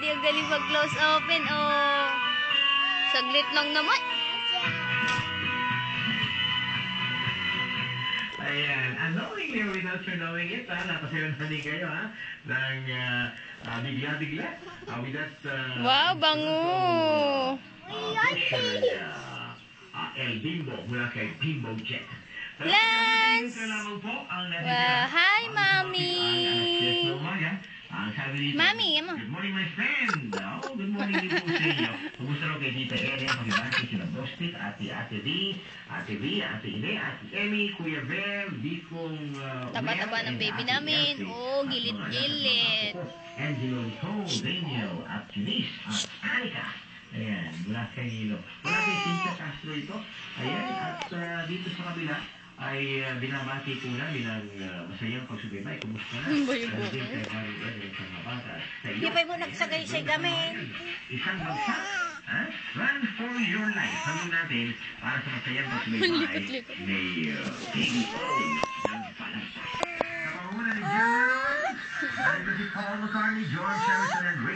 Daddy, ang galing mag-close open, oh. Saglit lang naman. Ayan. Unknowingly or without your knowing it, napasayon na din kayo, ng bigla-bigla. With that, Wow, bango. El Bimbo, mula kay Bimbo Jet. Lance! Wow, hi, Mommy! Mami, amo. Good morning, my friend. Good morning din po sa inyo. Kumusta rin kay Tita Ellen, pag-ibati sila Dostit, Ate V, Ate Ine, Ate Emmy, Kuya Bel, Dikong Taba-taba ng baby namin. Oh, gilit-gilit. Angelo Nicole, Daniel, at Eunice, at Anika. Ayan, mula kay Nilo. Mula kay Cynthia Castro ito. Ayan, at dito sa kabila, ay binabati po namin ang masayang pagsubaybay. Kumusta na? Di ba mo nagsagay siya gamin? Isang bagsak. Run for your life. Hanggang natin para sa masayang pagsubaybay ni Baby O ng Palasa. Kapamuna ni General, narito si Paul McCartney, George Harrison, and Ray